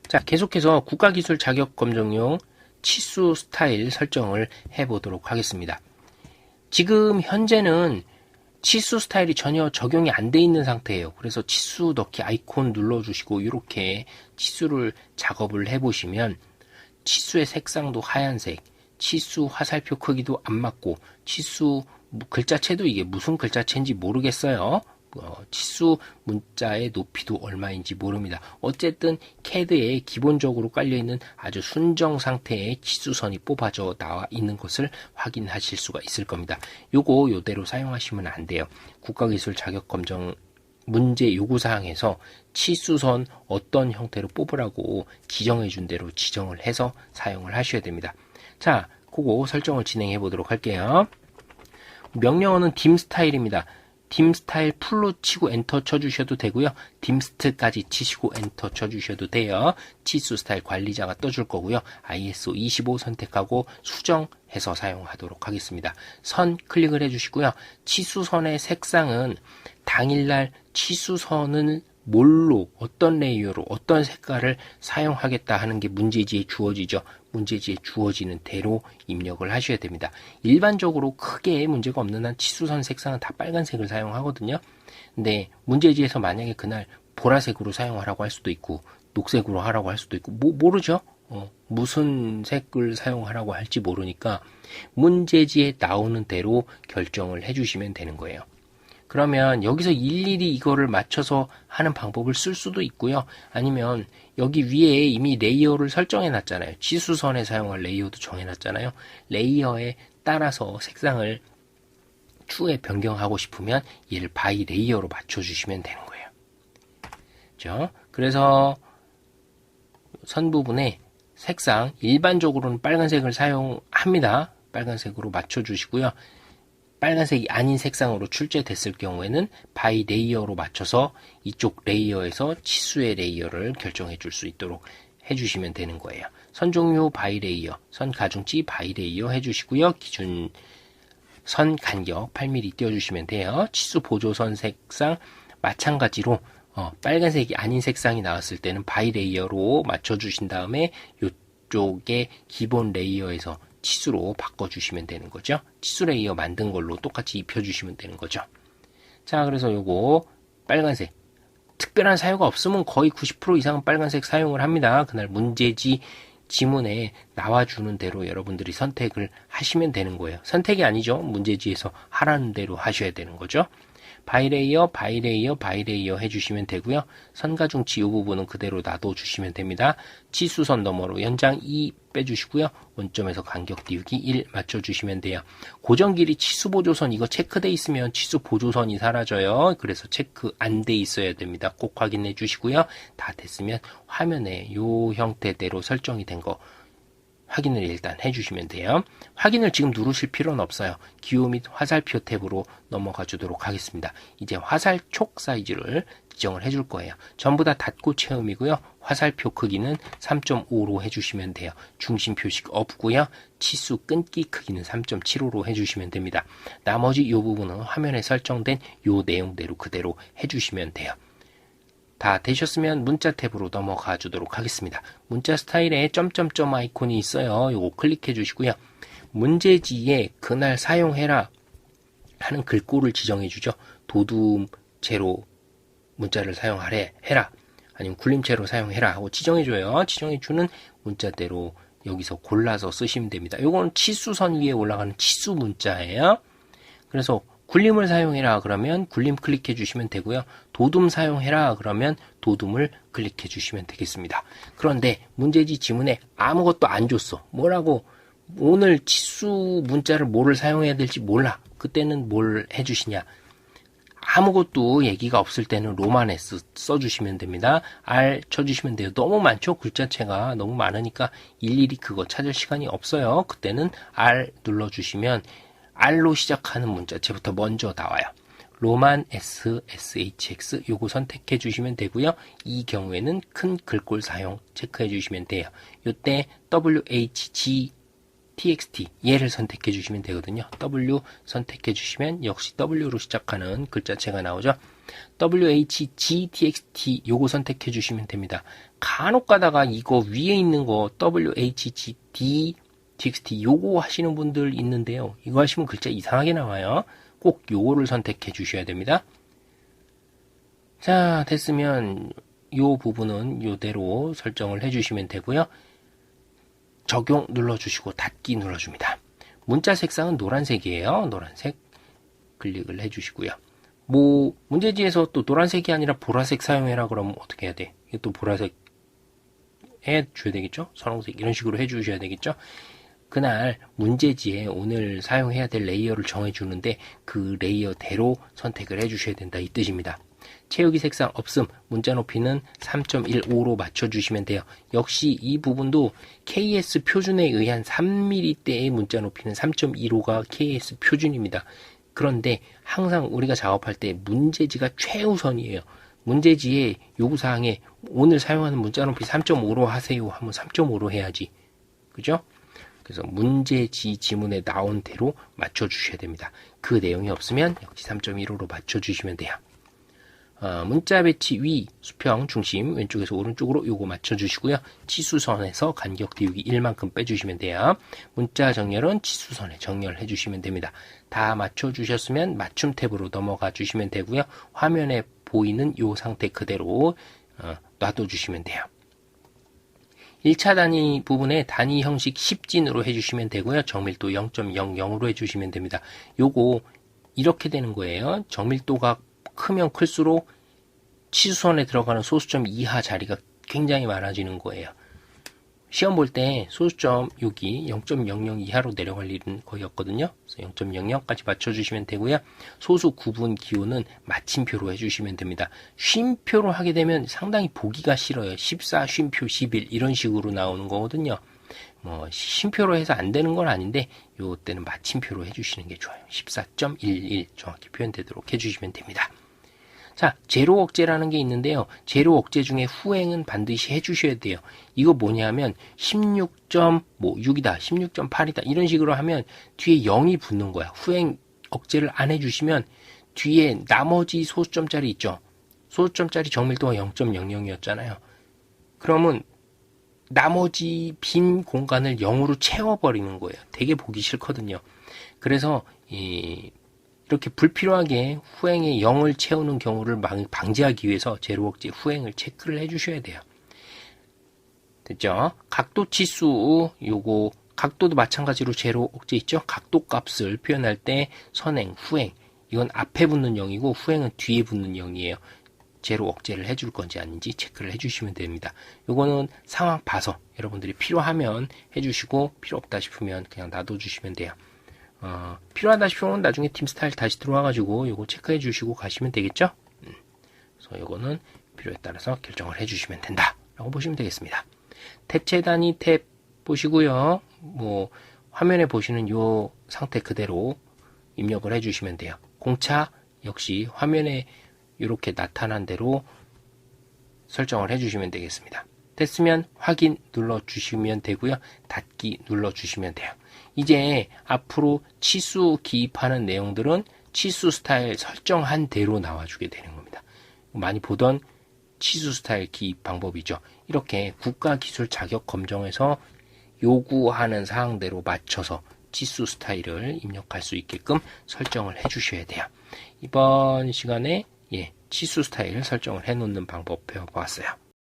자, 계속해서 국가기술 자격검정용 치수 스타일 설정을 해보도록 하겠습니다. 지금 현재는 치수 스타일이 전혀 적용이 안 돼 있는 상태예요. 그래서 치수 넣기 아이콘 눌러주시고 이렇게 치수를 작업을 해보시면 치수의 색상도 하얀색, 치수 화살표 크기도 안 맞고 치수 글자체도 이게 무슨 글자체인지 모르겠어요. 치수 문자의 높이도 얼마인지 모릅니다. 어쨌든 CAD에 기본적으로 깔려있는 아주 순정 상태의 치수선이 뽑아져 나와 있는 것을 확인하실 수가 있을 겁니다. 요거 요대로 사용하시면 안 돼요. 국가기술 자격검정 문제 요구사항에서 치수선 어떤 형태로 뽑으라고 지정해 준 대로 지정을 해서 사용을 하셔야 됩니다. 자, 그거 설정을 진행해 보도록 할게요. 명령어는 딤 스타일입니다. 딤 스타일 풀로 치고 엔터 쳐주셔도 되고요. 딤스트까지 치시고 엔터 쳐주셔도 돼요. 치수 스타일 관리자가 떠줄 거고요. ISO 25 선택하고 수정해서 사용하도록 하겠습니다. 선 클릭을 해주시고요. 치수선의 색상은 당일날 치수선을 뭘로 어떤 레이어로 어떤 색깔을 사용하겠다 하는 게 문제지에 주어지죠. 문제지에 주어지는 대로 입력을 하셔야 됩니다. 일반적으로 크게 문제가 없는 한 치수선 색상은 다 빨간색을 사용하거든요. 근데 문제지에서 만약에 그날 보라색으로 사용하라고 할 수도 있고 녹색으로 하라고 할 수도 있고 모르죠. 무슨 색을 사용하라고 할지 모르니까 문제지에 나오는 대로 결정을 해주시면 되는 거예요. 그러면 여기서 일일이 이거를 맞춰서 하는 방법을 쓸 수도 있고요. 아니면 여기 위에 이미 레이어를 설정해 놨잖아요. 치수선에 사용할 레이어도 정해 놨잖아요. 레이어에 따라서 색상을 추후에 변경하고 싶으면 얘를 바이 레이어로 맞춰주시면 되는 거예요. 그렇죠? 그래서 선 부분에 색상 일반적으로는 빨간색을 사용합니다. 빨간색으로 맞춰주시고요. 빨간색이 아닌 색상으로 출제됐을 경우에는 바이 레이어로 맞춰서 이쪽 레이어에서 치수의 레이어를 결정해 줄 수 있도록 해주시면 되는 거예요. 선 종류 바이 레이어, 선 가중치 바이 레이어 해주시고요. 기준 선 간격 8mm 띄워주시면 돼요. 치수 보조선 색상 마찬가지로 빨간색이 아닌 색상이 나왔을 때는 바이 레이어로 맞춰주신 다음에 이쪽에 기본 레이어에서 치수로 바꿔주시면 되는 거죠. 치수 레이어 만든 걸로 똑같이 입혀주시면 되는 거죠. 자, 그래서 요거 빨간색 특별한 사유가 없으면 거의 90% 이상은 빨간색 사용을 합니다. 그날 문제지 지문에 나와주는 대로 여러분들이 선택을 하시면 되는 거예요. 선택이 아니죠. 문제지에서 하라는 대로 하셔야 되는 거죠. 바이레이어, 바이레이어, 바이레이어 해주시면 되고요. 선가중치 이 부분은 그대로 놔둬주시면 됩니다. 치수선 너머로 연장 2 빼주시고요. 원점에서 간격 띄우기 1 맞춰주시면 돼요. 고정 길이 치수 보조선 이거 체크돼 있으면 치수 보조선이 사라져요. 그래서 체크 안 돼 있어야 됩니다. 꼭 확인해 주시고요. 다 됐으면 화면에 이 형태대로 설정이 된 거 확인을 일단 해주시면 돼요. 확인을 지금 누르실 필요는 없어요. 기호 및 화살표 탭으로 넘어가 주도록 하겠습니다. 이제 화살촉 사이즈를 지정을 해줄 거예요. 전부 다 닫고 체험이고요. 화살표 크기는 3.5로 해주시면 돼요. 중심 표식 없고요. 치수 끊기 크기는 3.75로 해주시면 됩니다. 나머지 이 부분은 화면에 설정된 이 내용대로 그대로 해주시면 돼요. 다 되셨으면 문자 탭으로 넘어가 주도록 하겠습니다. 문자 스타일에 점점점 아이콘이 있어요. 요거 클릭해 주시고요. 문제지에 그날 사용해라 하는 글꼴을 지정해 주죠. 도둠체로 문자를 사용해라 아니면 굴림체로 사용해라 하고 지정해 줘요. 지정해 주는 문자대로 여기서 골라서 쓰시면 됩니다. 요건 치수선 위에 올라가는 치수 문자예요. 그래서 굴림을 사용해라 그러면 굴림 클릭해 주시면 되고요. 도둠 사용해라 그러면 도둠을 클릭해 주시면 되겠습니다. 그런데 문제지 지문에 아무것도 안 줬어. 뭐라고 오늘 치수 문자를 뭐를 사용해야 될지 몰라. 그때는 뭘 해주시냐. 아무것도 얘기가 없을 때는 로만 S 써주시면 됩니다. R 쳐주시면 돼요. 너무 많죠? 글자체가 너무 많으니까 일일이 그거 찾을 시간이 없어요. 그때는 R 눌러주시면 R로 시작하는 문자체부터 먼저 나와요. 로만 S, SHX 요거 선택해 주시면 되고요. 이 경우에는 큰 글꼴 사용 체크해 주시면 돼요. 요때 WHG TXT 얘를 선택해 주시면 되거든요. W 선택해 주시면 역시 W로 시작하는 글자체가 나오죠. WHGTXT 요거 선택해 주시면 됩니다. 간혹 가다가 이거 위에 있는 거 WHGTXT 요거 하시는 분들 있는데요. 이거 하시면 글자 이상하게 나와요. 꼭 요거를 선택해 주셔야 됩니다. 자, 됐으면 요 부분은 요대로 설정을 해주시면 되고요. 적용 눌러주시고 닫기 눌러줍니다. 문자 색상은 노란색이에요. 노란색 클릭을 해주시고요. 뭐 문제지에서 또 노란색이 아니라 보라색 사용해라 그러면 어떻게 해야 돼? 이게 또 보라색 해줘야 되겠죠? 선홍색 이런 식으로 해주셔야 되겠죠? 그날 문제지에 오늘 사용해야 될 레이어를 정해주는데 그 레이어대로 선택을 해주셔야 된다 이 뜻입니다. 채우기 색상 없음, 문자 높이는 3.15로 맞춰주시면 돼요. 역시 이 부분도 KS 표준에 의한 3mm대의 문자 높이는 3.15가 KS 표준입니다. 그런데 항상 우리가 작업할 때 문제지가 최우선이에요. 문제지의 요구사항에 오늘 사용하는 문자 높이 3.5로 하세요 하면 3.5로 해야지. 그죠? 그래서 문제지 지문에 나온 대로 맞춰주셔야 됩니다. 그 내용이 없으면 역시 3.15로 맞춰주시면 돼요. 문자 배치 위, 수평, 중심, 왼쪽에서 오른쪽으로 요거 맞춰주시고요. 치수선에서 간격 띄우기 1만큼 빼주시면 돼요. 문자 정렬은 치수선에 정렬해 주시면 됩니다. 다 맞춰주셨으면 맞춤 탭으로 넘어가 주시면 되고요. 화면에 보이는 요 상태 그대로 놔둬주시면 돼요. 1차 단위 부분에 단위 형식 10진으로 해주시면 되고요. 정밀도 0.00으로 해주시면 됩니다. 요거 이렇게 되는 거예요. 정밀도가 크면 클수록 치수선에 들어가는 소수점 이하 자리가 굉장히 많아지는 거예요. 시험 볼 때 소수점 여기 0.00 이하로 내려갈 일은 거의 없거든요. 그래서 0.00까지 맞춰주시면 되고요. 소수 구분 기호는 마침표로 해주시면 됩니다. 쉼표로 하게 되면 상당히 보기가 싫어요. 14, 쉼표, 11 이런 식으로 나오는 거거든요. 뭐 쉼표로 해서 안 되는 건 아닌데 요때는 마침표로 해주시는 게 좋아요. 14.11 정확히 표현되도록 해주시면 됩니다. 자, 제로 억제라는 게 있는데요. 제로 억제 중에 후행은 반드시 해주셔야 돼요. 이거 뭐냐면 16.6이다, 16.8이다 이런 식으로 하면 뒤에 0이 붙는 거야. 후행 억제를 안 해주시면 뒤에 나머지 소수점짜리 있죠. 소수점짜리 정밀도가 0.00이었잖아요. 그러면 나머지 빈 공간을 0으로 채워버리는 거예요. 되게 보기 싫거든요. 그래서 이렇게 불필요하게 후행에 0을 채우는 경우를 방지하기 위해서 제로 억제 후행을 체크를 해주셔야 돼요. 됐죠? 각도 치수 요거 각도도 마찬가지로 제로 억제 있죠? 각도 값을 표현할 때 선행, 후행 이건 앞에 붙는 0이고 후행은 뒤에 붙는 0이에요. 제로 억제를 해줄 건지 아닌지 체크를 해주시면 됩니다. 요거는 상황 봐서 여러분들이 필요하면 해주시고 필요 없다 싶으면 그냥 놔둬주시면 돼요. 필요하다 싶으면 나중에 팀 스타일 다시 들어와가지고 요거 체크해 주시고 가시면 되겠죠? 그래서 요거는 필요에 따라서 결정을 해주시면 된다 라고 보시면 되겠습니다. 대체 단위 탭 보시고요. 뭐 화면에 보시는 요 상태 그대로 입력을 해주시면 돼요. 공차 역시 화면에 이렇게 나타난 대로 설정을 해주시면 되겠습니다. 됐으면 확인 눌러주시면 되고요. 닫기 눌러주시면 돼요. 이제 앞으로 치수 기입하는 내용들은 치수 스타일 설정한 대로 나와주게 되는 겁니다. 많이 보던 치수 스타일 기입 방법이죠. 이렇게 국가기술 자격 검정에서 요구하는 사항대로 맞춰서 치수 스타일을 입력할 수 있게끔 설정을 해주셔야 돼요. 이번 시간에 치수 스타일 설정을 해놓는 방법 배워보았어요.